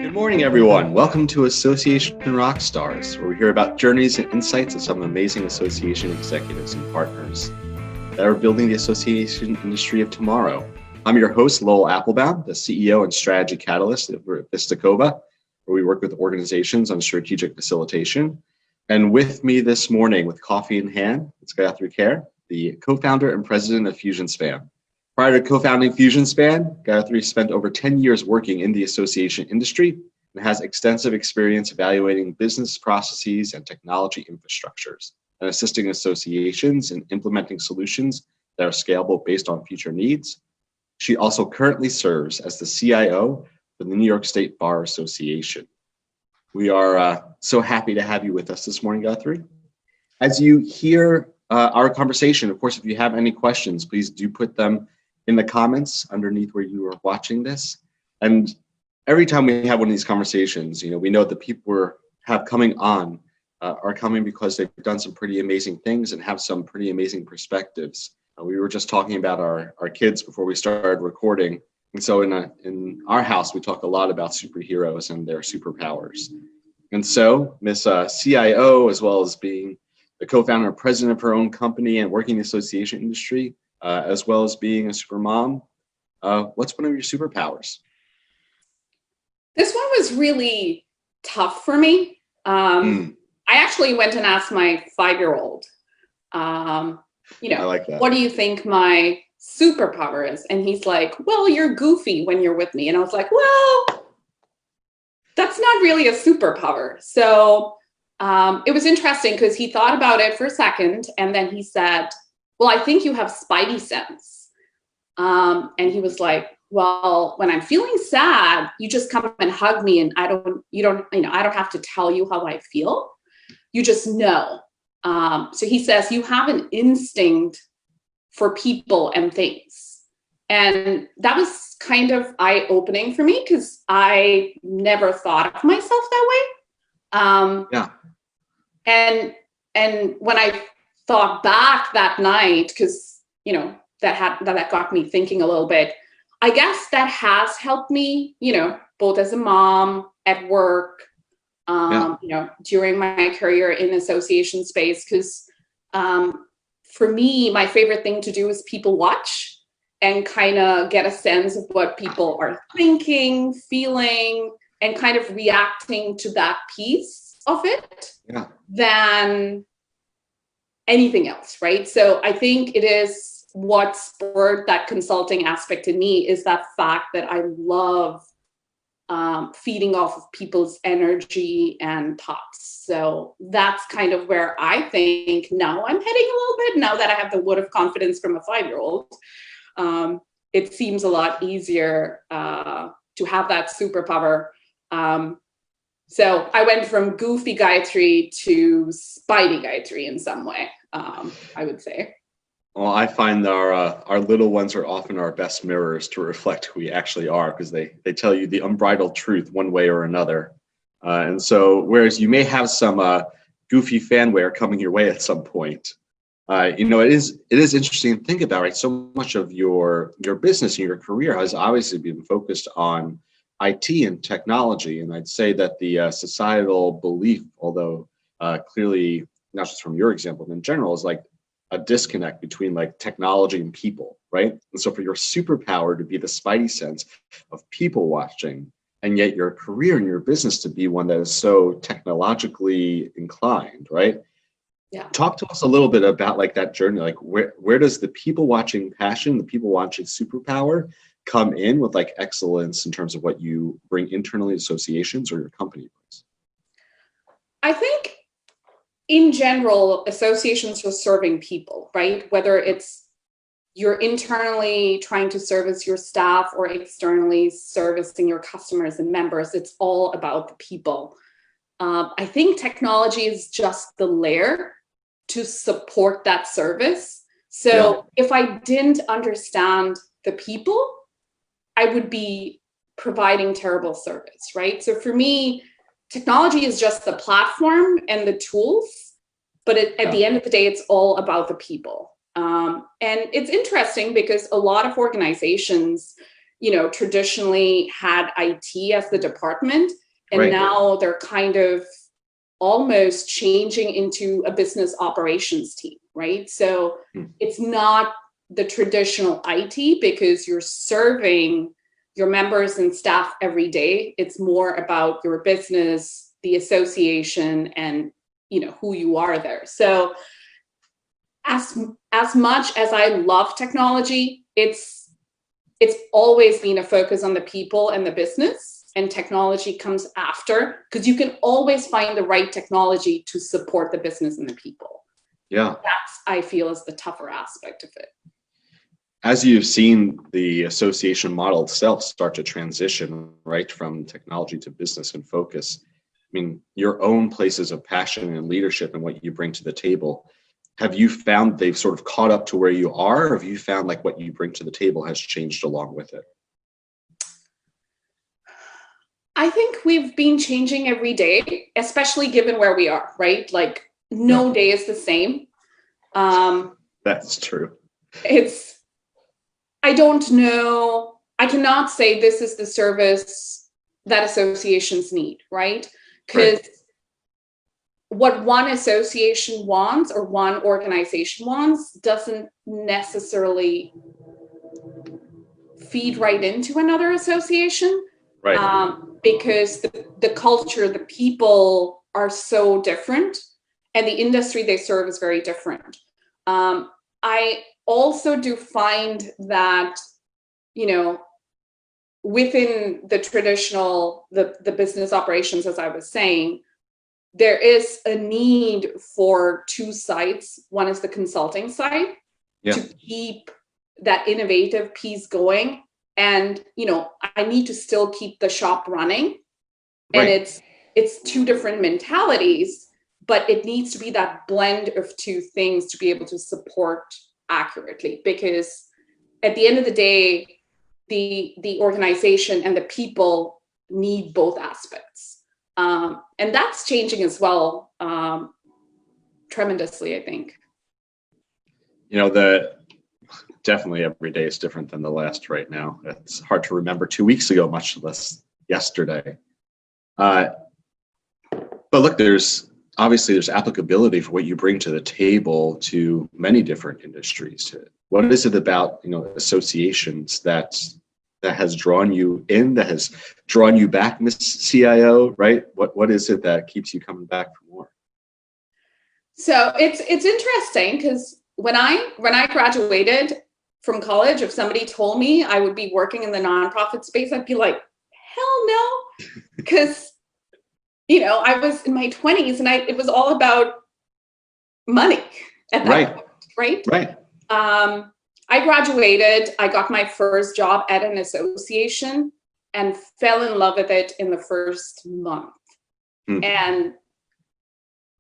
Good morning, everyone. Welcome to Association Rockstars, where we hear about journeys and insights of some amazing association executives and partners that are building the association industry of tomorrow. I'm your host, Lowell Aplebaum, the CEO and strategy catalyst at Vista, Cova, where we work with organizations on strategic facilitation. And with me this morning, with coffee in hand, it's Gayathri Kher, the co-founder and president of fusionSpan. Prior to co-founding fusionSpan, Gayathri spent over 10 years working in the association industry and has extensive experience evaluating business processes and technology infrastructures and assisting associations in implementing solutions that are scalable based on future needs. She also currently serves as the CIO for the New York State Bar Association. We are so happy to have you with us this morning, Gayathri. As you hear our conversation, of course, if you have any questions, please do put them in the comments underneath where you are watching this. And every time we have one of these conversations, we know the people we have coming on are coming because they've done some pretty amazing things and have some pretty amazing perspectives. We were just talking about our kids before we started recording. And so in our house, we talk a lot about superheroes and their superpowers. And so Miss CIO, as well as being the co-founder and president of her own company and working in the association industry, as well as being a super mom, what's one of your superpowers? This one was really tough for me. I actually went and asked my 5-year-old, I like that. What do you think my superpower is? And he's like, well, you're goofy when you're with me. And I was like, well, that's not really a superpower. So it was interesting because he thought about it for a second and then he said, well, I think you have spidey sense. And he was like, well, when I'm feeling sad, you just come and hug me and I don't have to tell you how I feel. You just know. So he says, you have an instinct for people and things. And that was kind of eye-opening for me because I never thought of myself that way. And when I thought back that night, because that got me thinking a little bit. I guess that has helped me, both as a mom, at work, during my career in association space. Because for me, my favorite thing to do is people watch and kind of get a sense of what people are thinking, feeling, and kind of reacting to that piece of it than anything else, right? So I think it is what spurred that consulting aspect in me is that fact that I love feeding off of people's energy and thoughts. So that's kind of where I think now I'm heading a little bit. Now that I have the vote of confidence from a 5-year-old, it seems a lot easier to have that superpower. So I went from goofy Gayathri to Spidey Gayathri in some way, I would say. Well, I find our little ones are often our best mirrors to reflect who we actually are because they tell you the unbridled truth one way or another. And so whereas you may have some goofy fanware coming your way at some point, it is interesting to think about, right? So much of your business and your career has obviously been focused on IT and technology. And I'd say that the societal belief, although clearly not just from your example, but in general, is like a disconnect between like technology and people, right? And so for your superpower to be the spidey sense of people watching, and yet your career and your business to be one that is so technologically inclined, right? Yeah. Talk to us a little bit about like that journey. Like where does the people watching passion, the people watching superpower come in with like excellence in terms of what you bring internally to associations or your company? I think in general, associations are serving people, right? Whether it's you're internally trying to service your staff or externally servicing your customers and members, it's all about the people. I think technology is just the layer to support that service. So if I didn't understand the people, I would be providing terrible service, right? So for me, technology is just the platform and the tools, but at the end of the day, it's all about the people. And it's interesting because a lot of organizations, traditionally had IT as the department, and Right. now they're kind of almost changing into a business operations team, right? So it's not the traditional IT because you're serving your members and staff every day. It's more about your business, the association, and who you are there. So as much as I love technology, it's always been a focus on the people and the business, and technology comes after, because you can always find the right technology to support the business and the people. Yeah. That's, I feel, is the tougher aspect of it. As you've seen the association model itself start to transition, right, from technology to business and focus, I mean, your own places of passion and leadership and what you bring to the table, have you found they've sort of caught up to where you are, or have you found like what you bring to the table has changed along with it? I think we've been changing every day, especially given where we are, right? Like no day is the same. That's true. I don't know. I cannot say this is the service that associations need, right? Because what one association wants or one organization wants doesn't necessarily feed right into another association. Right. Because the culture, the people are so different, and the industry they serve is very different. I also do find that, within the traditional, the business operations, as I was saying, there is a need for two sides. One is the consulting side to keep that innovative piece going. And, I need to still keep the shop running. And it's two different mentalities, but it needs to be that blend of two things to be able to support accurately, because at the end of the day, the organization and the people need both aspects. And that's changing as well, tremendously, I think. Definitely every day is different than the last right now. It's hard to remember 2 weeks ago, much less yesterday. But look, there's applicability for what you bring to the table to many different industries. What is it about, associations that has drawn you in, that has drawn you back, Miss CIO, right? What is it that keeps you coming back for more? So it's interesting, because when I graduated from college, if somebody told me I would be working in the nonprofit space, I'd be like, hell no. Because, I was in my 20s and it was all about money at that point, right? Right. I graduated, I got my first job at an association and fell in love with it in the first month. And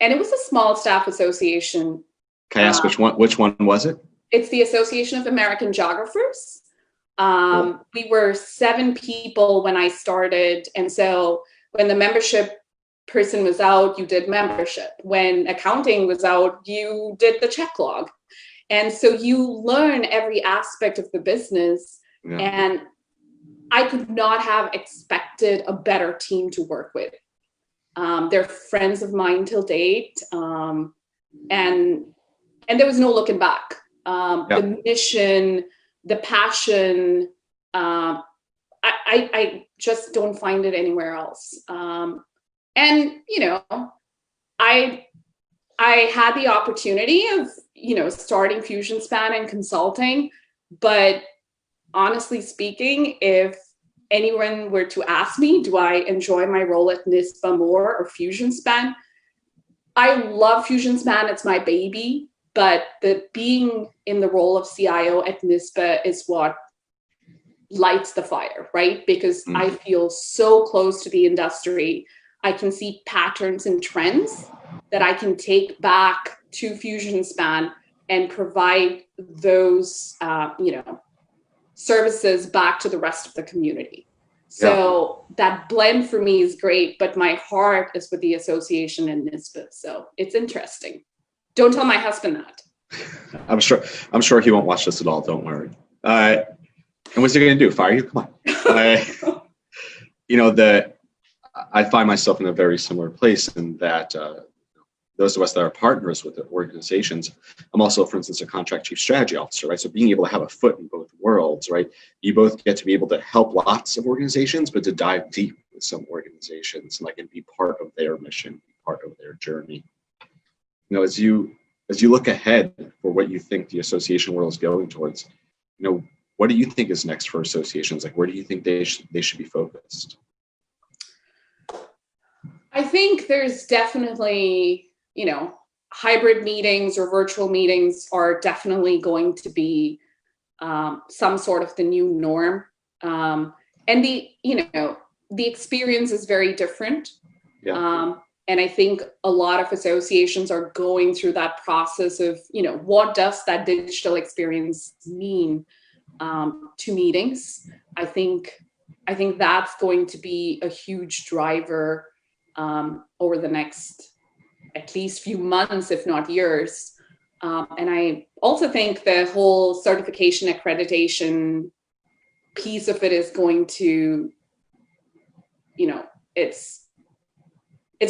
it was a small staff association. Can I ask which one was it? It's the Association of American Geographers. We were 7 people when I started. And so when the membership person was out, you did membership. When accounting was out, you did the check log. And so you learn every aspect of the business. Yeah. And I could not have expected a better team to work with. They're friends of mine till date. And there was no looking back. The mission, the passion, I just don't find it anywhere else. And, I had the opportunity of, starting fusionSpan and consulting, but honestly speaking, if anyone were to ask me, do I enjoy my role at NYSBA more or fusionSpan? I love fusionSpan, it's my baby, but being in the role of CIO at NYSBA is what lights the fire, right? Because I feel so close to the industry. I can see patterns and trends that I can take back to fusionSpan and provide those, services back to the rest of the community. So that blend for me is great, but my heart is with the association and NYSBA. So it's interesting. Don't tell my husband that. I'm sure he won't watch this at all. Don't worry. And what's it going to do? Fire you? Come on. You know, I find myself in a very similar place in that those of us that are partners with the organizations, I'm also, for instance, a contract chief strategy officer, right? So being able to have a foot in both worlds, right? You both get to be able to help lots of organizations, but to dive deep with some organizations and be part of their mission, be part of their journey. You know, as you look ahead for what you think the association world is going towards, you know, what do you think is next for associations? Like, where do you think they should be focused? I think there's definitely, you know, hybrid meetings or virtual meetings are definitely going to be some sort of the new norm. And the experience is very different. Yeah. And I think a lot of associations are going through that process of, you know, what does that digital experience mean to meetings? I think that's going to be a huge driver over the next at least few months, if not years. And I also think the whole certification accreditation piece of it is going to, you know, it's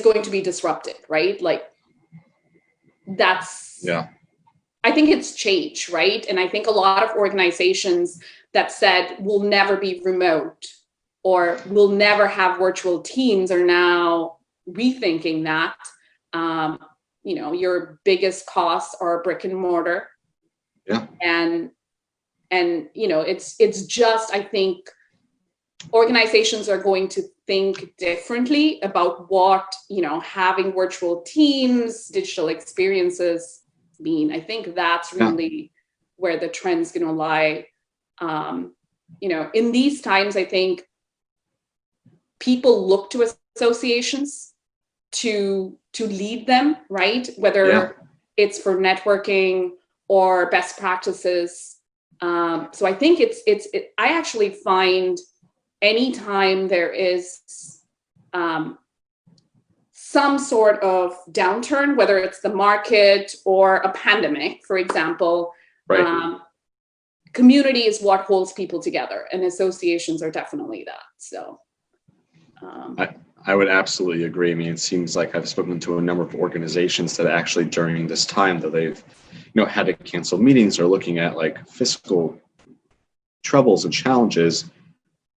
going to be disrupted, right? Like I think it's change, right? And I think a lot of organizations that said we'll never be remote or we'll never have virtual teams are now rethinking that. You know, your biggest costs are brick and mortar. Yeah. And you know, it's just, I think organizations are going to think differently about what, you know, having virtual teams, digital experiences mean. I think that's really where the trend's going to lie. You know, in these times, I think people look to associations to lead them, right? Whether it's for networking or best practices. So I think I actually find anytime there is some sort of downturn, whether it's the market or a pandemic, for example, community is what holds people together, and associations are definitely that. So I would absolutely agree. I mean, it seems like I've spoken to a number of organizations that actually during this time that they've, you know, had to cancel meetings or looking at like fiscal troubles and challenges,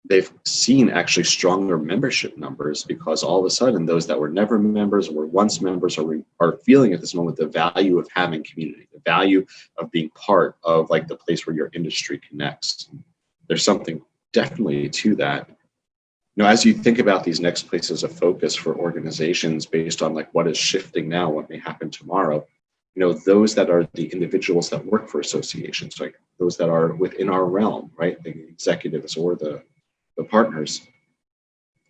they've seen actually stronger membership numbers because all of a sudden those that were never members or were once members are feeling at this moment the value of having community, the value of being part of like the place where your industry connects. There's something definitely to that. You know, as you think about these next places of focus for organizations based on like what is shifting now, what may happen tomorrow, you know, those that are the individuals that work for associations, like those that are within our realm, right? The executives or the partners,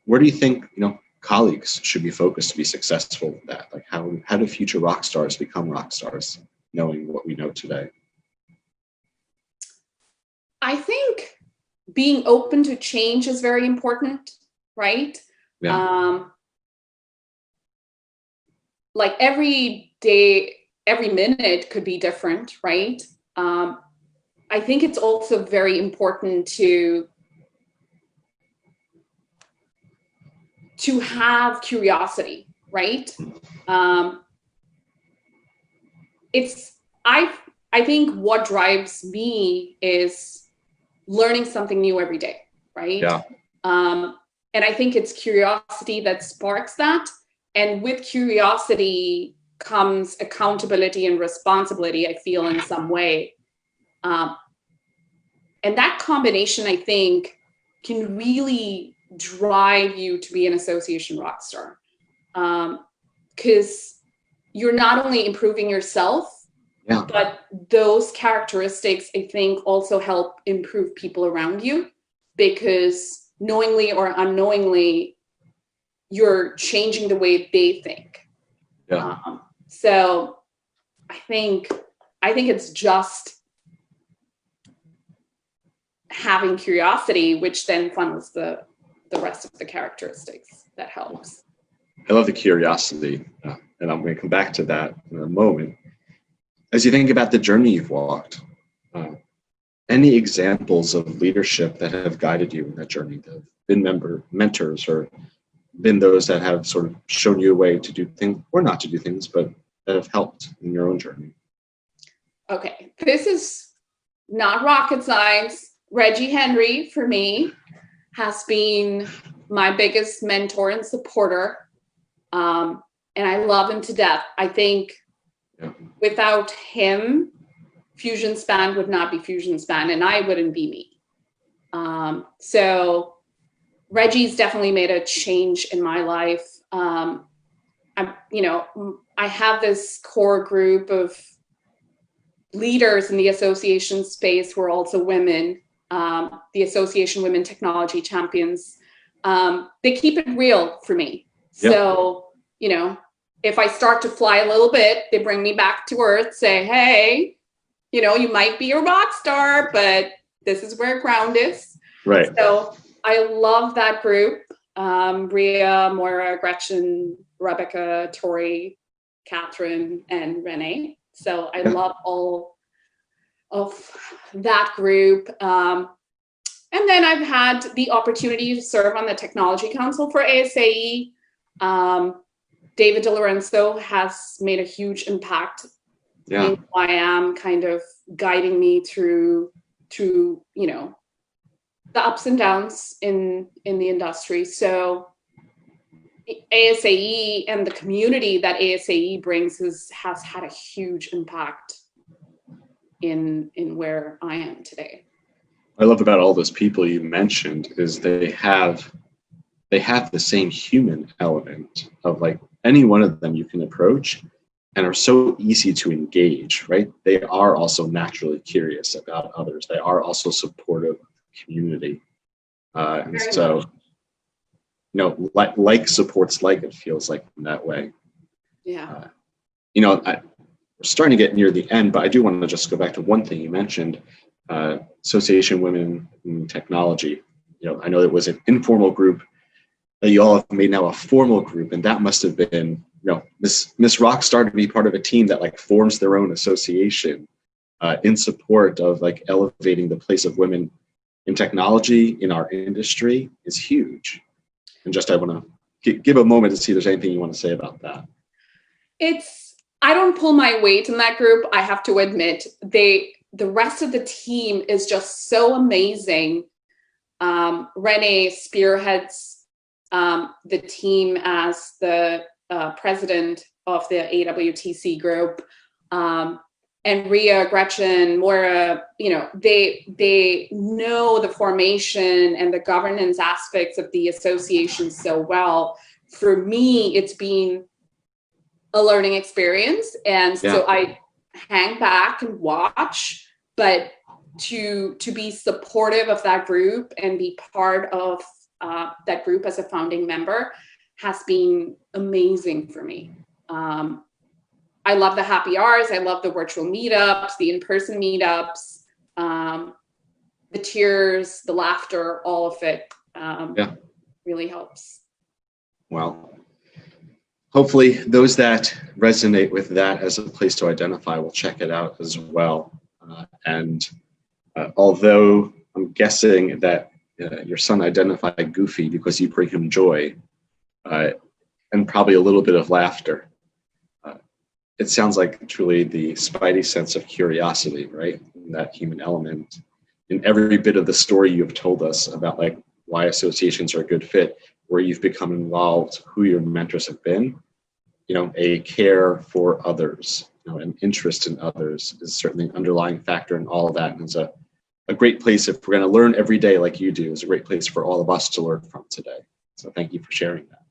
where do you think, you know, colleagues should be focused to be successful with that? Like how do future rock stars become rock stars, knowing what we know today? I think being open to change is very important, right? Yeah. Like every day, every minute could be different, right? I think it's also very important to have curiosity, right? I think what drives me is learning something new every day, right? Yeah. And I think it's curiosity that sparks that. And with curiosity comes accountability and responsibility, I feel, in some way. And that combination, I think, can really drive you to be an association rock star. Because you're not only improving yourself, but those characteristics, I think, also help improve people around you, because knowingly or unknowingly, you're changing the way they think. So I think it's just having curiosity, which then funnels the rest of the characteristics that helps. I love the curiosity, and I'm going to come back to that in a moment. As you think about the journey you've walked, any examples of leadership that have guided you in that journey, that have been mentors, or been those that have sort of shown you a way to do things or not to do things, but that have helped in your own journey? Okay, this is not rocket science. Reggie Henry, for me, has been my biggest mentor and supporter. And I love him to death. I think without him, fusionSpan would not be fusionSpan, and I wouldn't be me. So Reggie's definitely made a change in my life. I have this core group of leaders in the association space who are also women, the Association Women Technology Champions. They keep it real for me. Yep. So, if I start to fly a little bit, they bring me back to earth, say, hey, you might be a rock star, but this is where ground is. Right. So I love that group. Rhea, Moira, Gretchen, Rebecca, Tori, Catherine, and Renee. So I love all of that group. And then I've had the opportunity to serve on the Technology Council for ASAE. David DeLorenzo has made a huge impact in who I am, kind of guiding me through the ups and downs in the industry. So ASAE and the community that ASAE brings has had a huge impact in where I am today. I love about all those people you mentioned is they have the same human element of like any one of them you can approach and are so easy to engage, right? They are also naturally curious about others. They are also supportive of the community. And so, like supports like, it feels like in that way. Yeah. We're starting to get near the end, but I do want to just go back to one thing you mentioned, Association Women in Technology. I know it was an informal group that you all have made now a formal group, and that must have been, Miss Rockstar to be part of a team that like forms their own association in support of like elevating the place of women in technology in our industry is huge. And just I want to give a moment to see if there's anything you want to say about that. I don't pull my weight in that group. I have to admit, the rest of the team is just so amazing. Renee spearheads the team as the president of the AWTC group. And Rhea, Gretchen, Moira, they know the formation and the governance aspects of the association so well. For me, it's been a learning experience. And so I hang back and watch, but to be supportive of that group and be part of that group as a founding member has been amazing for me. I love the happy hours. I love the virtual meetups, the in-person meetups, the tears, the laughter, all of it really helps. Well, hopefully those that resonate with that as a place to identify will check it out as well. Although I'm guessing that your son identified Goofy because you bring him joy and probably a little bit of laughter. It sounds like truly the spidey sense of curiosity, right? That human element in every bit of the story you've told us about like why associations are a good fit, where you've become involved, who your mentors have been, a care for others, an interest in others is certainly an underlying factor in all of that. And it's a great place, if we're going to learn every day like you do, is a great place for all of us to learn from today. So thank you for sharing that.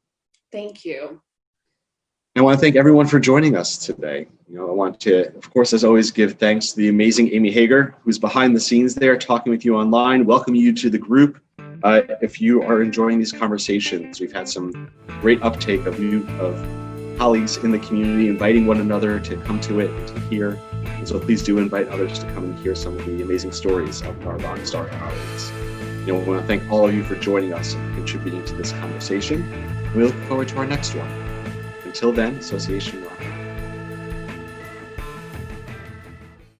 Thank you. I want to thank everyone for joining us today. I want to, of course, as always, give thanks to the amazing Amy Hager, who's behind the scenes there talking with you online. Welcome you to the group. If you are enjoying these conversations, we've had some great uptake of colleagues in the community inviting one another to come to it and to hear. And so please do invite others to come and hear some of the amazing stories of our Rockstar colleagues. I want to thank all of you for joining us and contributing to this conversation. We look forward to our next one. Until then, Association Rock.